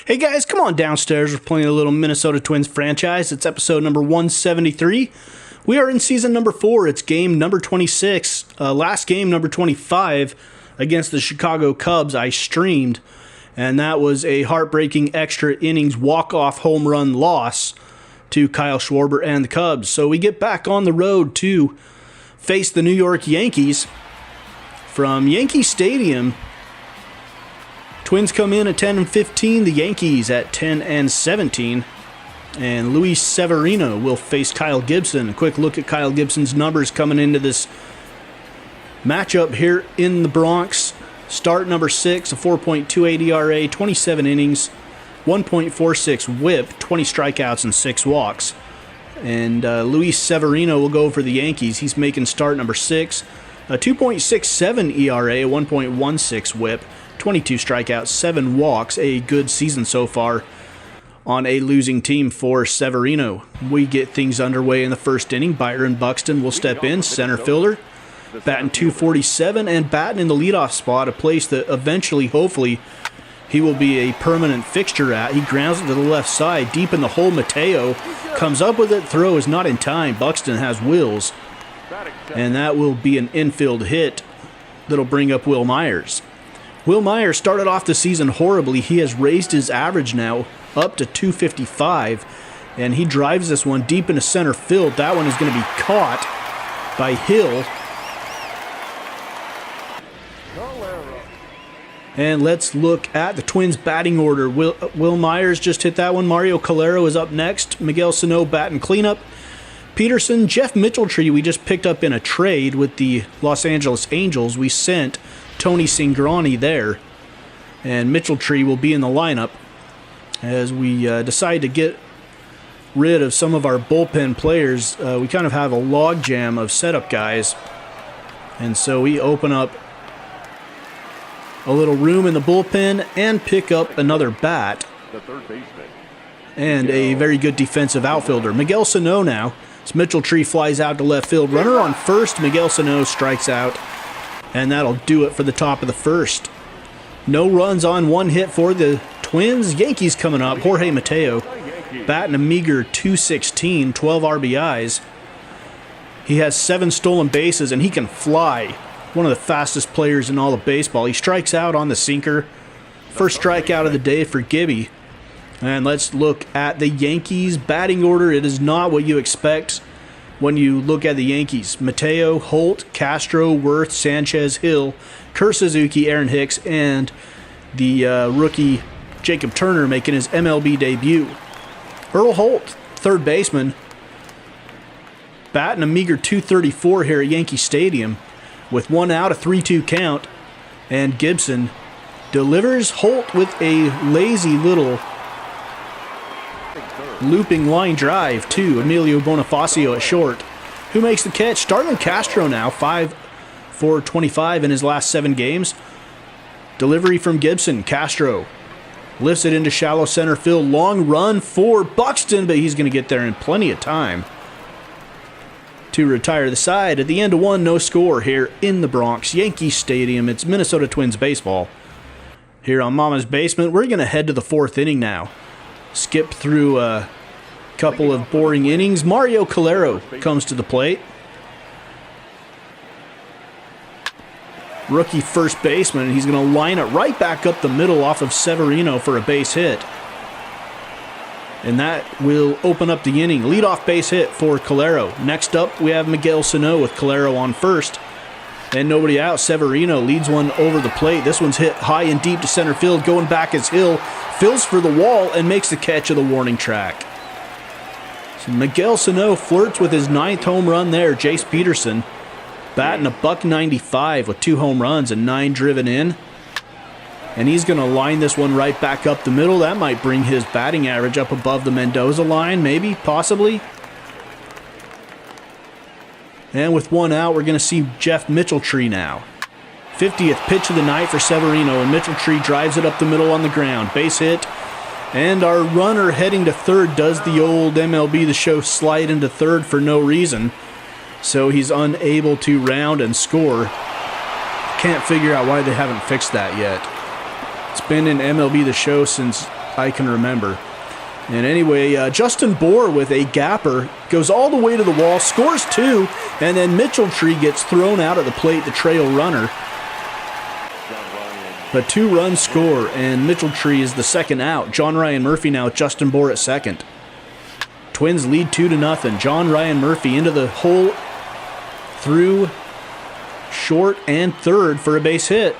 Hey guys, come on downstairs. We're playing a little Minnesota Twins franchise. It's episode number 173. We are in season number 4. It's game number 26. Last game, number 25, against the Chicago Cubs, I streamed. And that was a heartbreaking extra innings walk-off home run loss to Kyle Schwarber and the Cubs. So we get back on the road to face the New York Yankees from Yankee Stadium. Twins come in at 10-15, the Yankees at 10-17, and Luis Severino will face Kyle Gibson. A quick look at Kyle Gibson's numbers coming into this matchup here in the Bronx. Start number 6, a 4.28 ERA, 27 innings, 1.46 whip, 20 strikeouts and 6 walks. And Luis Severino will go for the Yankees. He's making start number 6, a 2.67 ERA, a 1.16 whip, 22 strikeouts, 7 walks, a good season so far on a losing team for Severino. We get things underway in the first inning. Byron Buxton will step in, center fielder, batting .247 and batting in the leadoff spot, a place that eventually, hopefully, he will be a permanent fixture at. He grounds it to the left side, deep in the hole. Mateo comes up with it, throw is not in time. Buxton has wheels, and that will be an infield hit that'll bring up Will Myers. Will Myers started off the season horribly. He has raised his average now up to .255, and he drives this one deep into center field. That one is going to be caught by Hill. And let's look at the Twins batting order. Will Myers just hit that one. Mario Calero is up next. Miguel Sano batting cleanup. Peterson, Jeff Mitchelltree we just picked up in a trade with the Los Angeles Angels. We sent Tony Cingrani there, and Mitchelltree will be in the lineup as we decide to get rid of some of our bullpen players. We kind of have a logjam of setup guys, and so we open up a little room in the bullpen and pick up another bat and a very good defensive outfielder. Miguel Sano now. As Mitchelltree flies out to left field. Runner on first. Miguel Sano strikes out. And that'll do it for the top of the first. No runs on, 1 hit for the Twins. Yankees coming up. Jorge Mateo batting a meager .216, 12 RBIs. He has 7 stolen bases, and he can fly. One of the fastest players in all of baseball. He strikes out on the sinker. First strikeout of the day for Gibby. And let's look at the Yankees batting order. It is not what you expect when you look at the Yankees. Mateo, Holt, Castro, Wirth, Sanchez, Hill, Kerr Suzuki, Aaron Hicks, and the rookie Jacob Turner making his MLB debut. Earl Holt, third baseman, batting a meager .234 here at Yankee Stadium with 1 out, a 3-2 count, and Gibson delivers Holt with a lazy little looping line drive to Emilio Bonifacio at short, who makes the catch. Starlin Castro now, 5 for 25 in his last 7 games. Delivery from Gibson. Castro lifts it into shallow center field. Long run for Buxton, but he's going to get there in plenty of time to retire the side. At the end of 1, no score here in the Bronx, Yankee Stadium. It's Minnesota Twins baseball here on Mama's Basement. We're going to head to the 4th inning now. Skip through a couple of boring innings. Mario Calero comes to the plate. Rookie first baseman, and he's going to line it right back up the middle off of Severino for a base hit. And that will open up the inning. Leadoff base hit for Calero. Next up, we have Miguel Sano with Calero on first. And nobody out. Severino leads one over the plate. This one's hit high and deep to center field. Going back is Hill. Fills for the wall and makes the catch of the warning track. So Miguel Sano flirts with his 9th home run there. Jace Peterson batting a .195 with 2 home runs and 9 driven in. And he's going to line this one right back up the middle. That might bring his batting average up above the Mendoza line, maybe, possibly. And with 1 out, we're going to see Jeff Mitchelltree now. 50th pitch of the night for Severino, and Mitchelltree drives it up the middle on the ground. Base hit, and our runner heading to third does the old MLB The Show slide into third for no reason. So he's unable to round and score. Can't figure out why they haven't fixed that yet. It's been in MLB The Show since I can remember. And anyway, Justin Bohr with a gapper goes all the way to the wall, scores 2, and then Mitchell-Tree gets thrown out at the plate, the trail runner. But 2 runs score, and Mitchell-Tree is the second out. John Ryan Murphy now with Justin Bohr at second. Twins lead 2-0. John Ryan Murphy into the hole through short and third for a base hit.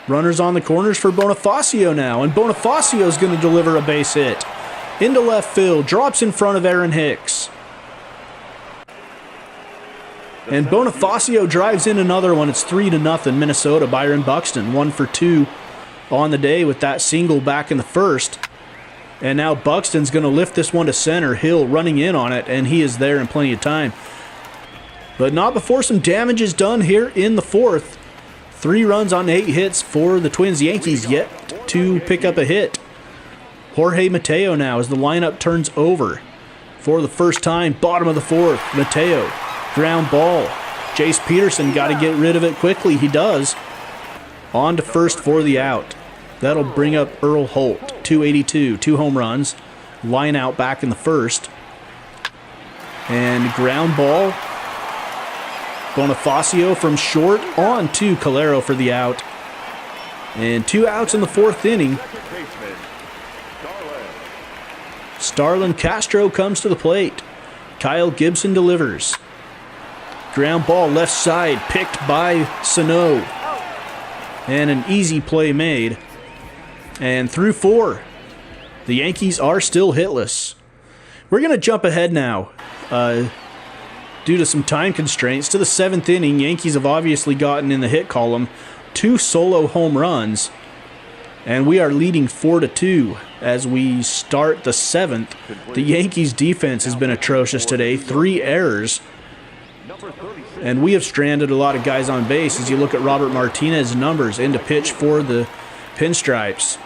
Runners on the corners for Bonifacio now, and Bonifacio is going to deliver a base hit. Into left field, drops in front of Aaron Hicks. And Bonifacio drives in another one. It's 3-0 Minnesota. Byron Buxton, 1 for 2 on the day with that single back in the first. And now Buxton's going to lift this one to center. Hill running in on it, and he is there in plenty of time. But not before some damage is done here in the fourth. 3 runs on 8 hits for the Twins. Yankees yet to pick up a hit. Jorge Mateo now as the lineup turns over for the first time. Bottom of the fourth. Mateo, ground ball. Jace Peterson got to get rid of it quickly. He does. On to first for the out. That'll bring up Earl Holt. 282, 2 home runs. Line out back in the first. And ground ball. Bonifacio from short on to Calero for the out. And 2 outs in the fourth inning. Starlin Castro comes to the plate. Kyle Gibson delivers. Ground ball left side picked by Sano. And an easy play made. And through 4. The Yankees are still hitless. We're going to jump ahead now. Due to some time constraints, to the 7th inning. Yankees have obviously gotten in the hit column 2 solo home runs, and we are leading 4-2 as we start the 7th. The Yankees defense has been atrocious today, 3 errors, and we have stranded a lot of guys on base as you look at Robert Martinez's numbers into pitch for the Pinstripes.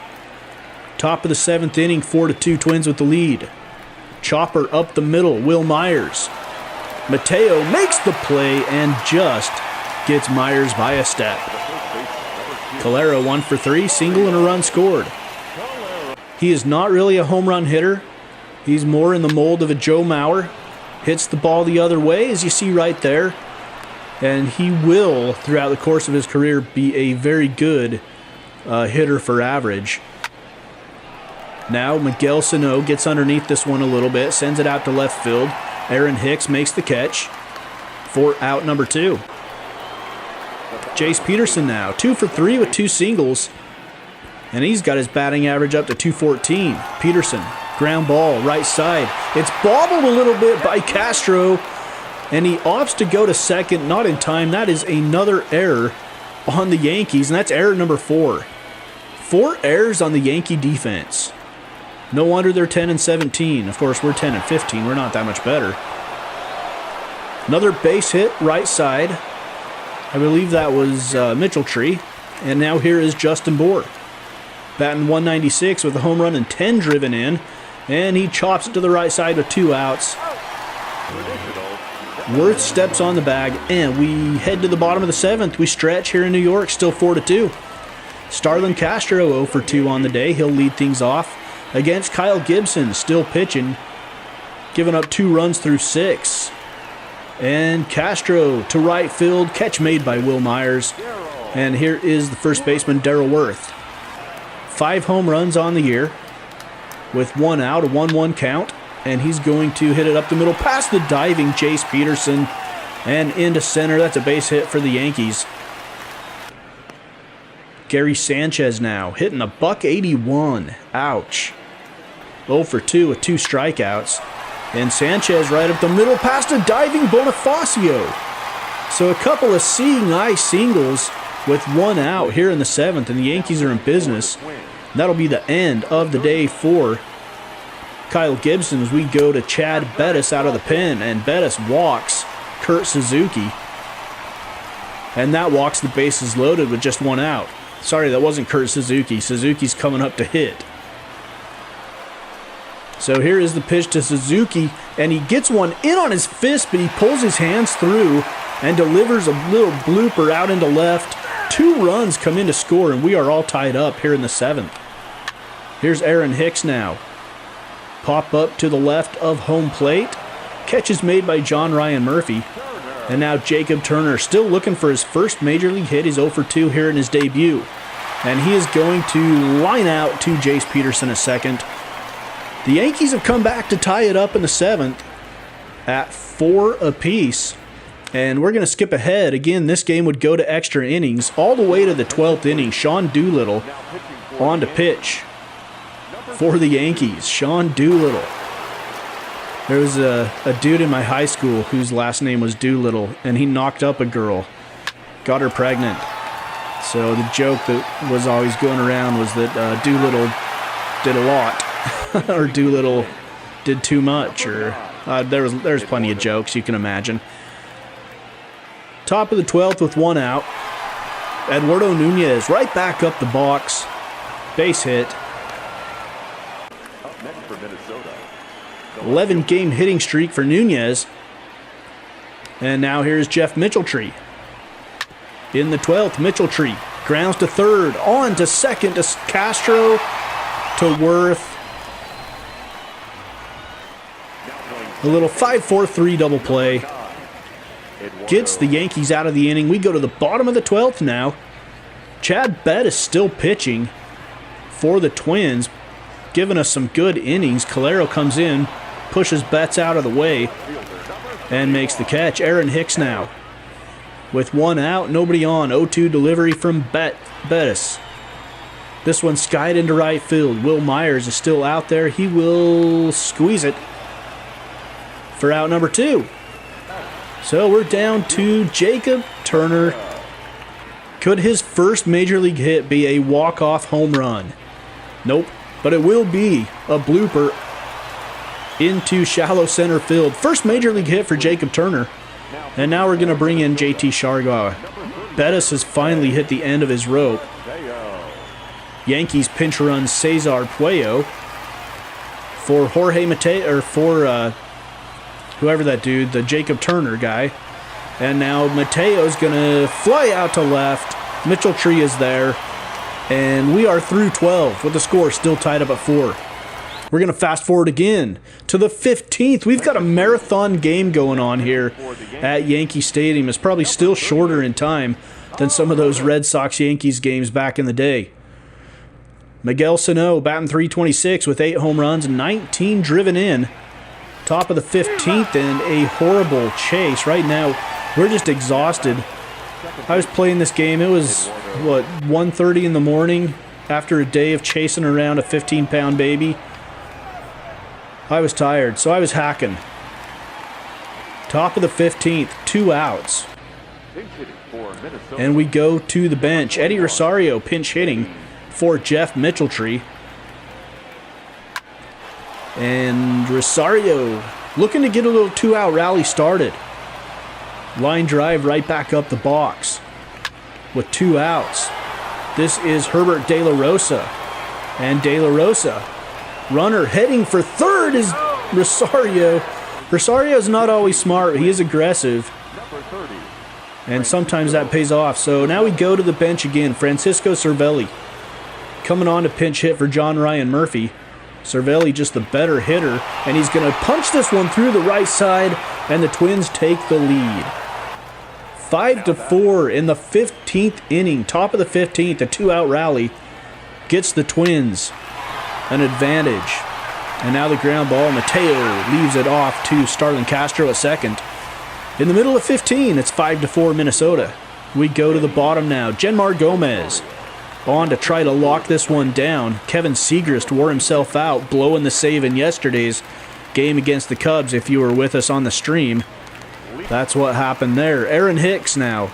Top of the 7th inning, 4-2 Twins with the lead. Chopper up the middle, Will Myers. Mateo makes the play and just gets Myers by a step. Calero 1 for 3, single and a run scored. He is not really a home run hitter. He's more in the mold of a Joe Mauer. Hits the ball the other way, as you see right there. And he will, throughout the course of his career, be a very good hitter for average. Now Miguel Sano gets underneath this one a little bit, sends it out to left field. Aaron Hicks makes the catch for out number 2. Jace Peterson now, 2 for 3 with 2 singles. And he's got his batting average up to 214. Peterson, ground ball, right side. It's bobbled a little bit by Castro. And he opts to go to second, not in time. That is another error on the Yankees, and that's error number 4. 4 errors on the Yankee defense. No wonder they're 10-17. Of course, we're 10-15. We're not that much better. Another base hit, right side. I believe that was Mitchell-Tree. And now here is Justin Bohr. Batting 196 with a home run and 10 driven in. And he chops it to the right side with 2 outs. Worth steps on the bag, and we head to the bottom of the 7th. We stretch here in New York, still 4-2. Starlin Castro 0 for 2 on the day. He'll lead things off against Kyle Gibson, still pitching, giving up 2 runs through 6. And Castro to right field, catch made by Will Myers. And here is the first baseman, Darryl Worth. 5 home runs on the year with 1 out, a 1-1 count. And he's going to hit it up the middle past the diving Jace Peterson and into center. That's a base hit for the Yankees. Gary Sanchez now hitting a .181. Ouch. 0 for 2 with 2 strikeouts. And Sanchez right up the middle past a diving Bonifacio. So a couple of seeing eye singles with 1 out here in the 7th, and the Yankees are in business. That'll be the end of the day for Kyle Gibson as we go to Chad Bettis out of the pen, and Bettis walks Kurt Suzuki. And that walks the bases loaded with just 1 out. Sorry, that wasn't Kurt Suzuki. Suzuki's coming up to hit. So here is the pitch to Suzuki, and he gets one in on his fist, but he pulls his hands through and delivers a little blooper out into left. 2 runs come in to score, and we are all tied up here in the 7th. Here's Aaron Hicks now. Pop up to the left of home plate. Catch is made by John Ryan Murphy. And now Jacob Turner still looking for his first major league hit. He's 0 for 2 here in his debut. And he is going to line out to Jace Peterson at second. The Yankees have come back to tie it up in the 7th at 4 apiece. And we're going to skip ahead. Again, this game would go to extra innings all the way to the 12th inning. Sean Doolittle on to pitch for the Yankees. Sean Doolittle. There was a dude in my high school whose last name was Doolittle, and he knocked up a girl, got her pregnant. So the joke that was always going around was that Doolittle did a lot, or Doolittle did too much, or there's plenty of jokes you can imagine. Top of the 12th with 1 out. Eduardo Nunez right back up the box, base hit. 11-game hitting streak for Nunez. And now here's Jeff Mitchelltree. In the 12th, Mitchelltree grounds to third, on to second to Castro, to Worth. A little 5-4-3 double play. Gets the Yankees out of the inning. We go to the bottom of the 12th now. Chad Bett is still pitching for the Twins, giving us some good innings. Calero comes in, pushes Betts out of the way, and makes the catch. Aaron Hicks now with 1 out, nobody on. 0-2 delivery from Bettis. This one skied into right field. Will Myers is still out there. He will squeeze it for out number 2. So we're down to Jacob Turner. Could his first major league hit be a walk-off home run? Nope, but it will be a blooper into shallow center field. First major league hit for Jacob Turner. And now we're going to bring in JT Shargawa. Bettis has finally hit the end of his rope. Yankees pinch run Cesar Puello for Jorge Mateo, or for whoever that dude, the Jacob Turner guy. And now Mateo's going to fly out to left. Mitchelltree is there. And we are through 12 with the score still tied up at 4. We're going to fast forward again to the 15th. We've got a marathon game going on here at Yankee Stadium. It's probably still shorter in time than some of those Red Sox-Yankees games back in the day. Miguel Sano batting .326 with 8 home runs and 19 driven in. Top of the 15th and a horrible chase. Right now, we're just exhausted. I was playing this game. It was, 1:30 in the morning after a day of chasing around a 15-pound baby. I was tired, so I was hacking. Top of the 15th, 2 outs. And we go to the bench. Eddie Rosario pinch hitting for Jeff Mitchelltree. And Rosario looking to get a little 2-out rally started. Line drive right back up the box with 2 outs. This is Herbert De La Rosa. And De La Rosa, runner heading for third, is Rosario. Rosario's not always smart. He is aggressive. And sometimes that pays off. So now we go to the bench again. Francisco Cervelli coming on to pinch hit for John Ryan Murphy. Cervelli just the better hitter, and he's going to punch this one through the right side, and the Twins take the lead. 5-4 in the 15th inning. Top of the 15th, a 2-out rally gets the Twins an advantage. And now the ground ball, Mateo leaves it off to Starlin Castro at second. In the middle of 15, it's 5-4 Minnesota. We go to the bottom now. Genmar Gomez on to try to lock this one down. Kevin Segrist wore himself out, blowing the save in yesterday's game against the Cubs. If you were with us on the stream, that's what happened there. Aaron Hicks now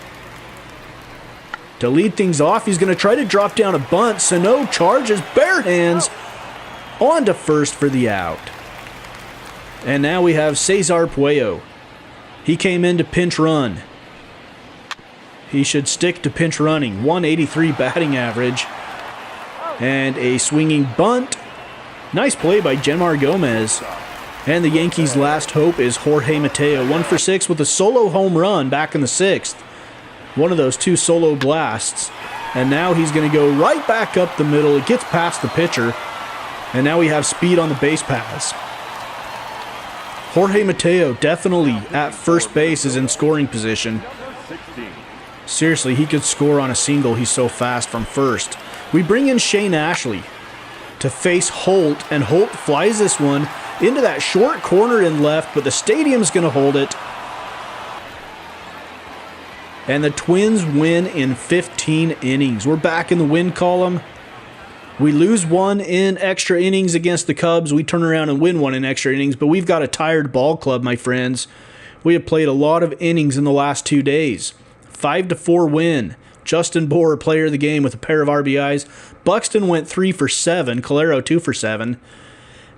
to lead things off. He's going to try to drop down a bunt. Sano charges, bare hands, on to first for the out. And now we have Cesar Puello. He came in to pinch run. He should stick to pinch running. 183 batting average. And a swinging bunt. Nice play by Genmar Gomez. And the Yankees' last hope is Jorge Mateo. 1 for 6 with a solo home run back in the 6th. One of those 2 solo blasts. And now he's going to go right back up the middle. It gets past the pitcher. And now we have speed on the base paths. Jorge Mateo definitely at first base is in scoring position. Seriously, he could score on a single. He's so fast from first. We bring in Shane Ashley to face Holt, and Holt flies this one into that short corner in left, but the stadium's going to hold it. And the Twins win in 15 innings. We're back in the win column. We lose one in extra innings against the Cubs. We turn around and win one in extra innings, but we've got a tired ball club, my friends. We have played a lot of innings in the last 2 days. 5-4 win. Justin Bohr, player of the game with a pair of RBIs. Buxton went 3 for 7. Calero 2 for 7.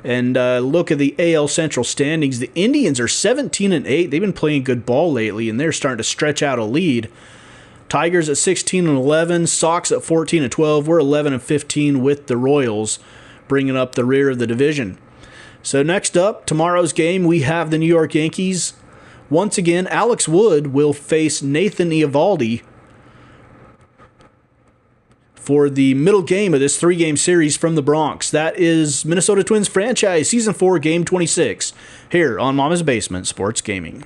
And look at the AL Central standings. The Indians are 17-8. They've been playing good ball lately, and they're starting to stretch out a lead. Tigers at 16-11. Sox at 14-12. We're 11-15 with the Royals, bringing up the rear of the division. So next up, tomorrow's game, we have the New York Yankees. Once again, Alex Wood will face Nathan Eovaldi for the middle game of this 3-game series from the Bronx. That is Minnesota Twins franchise Season 4, Game 26, here on Mama's Basement Sports Gaming.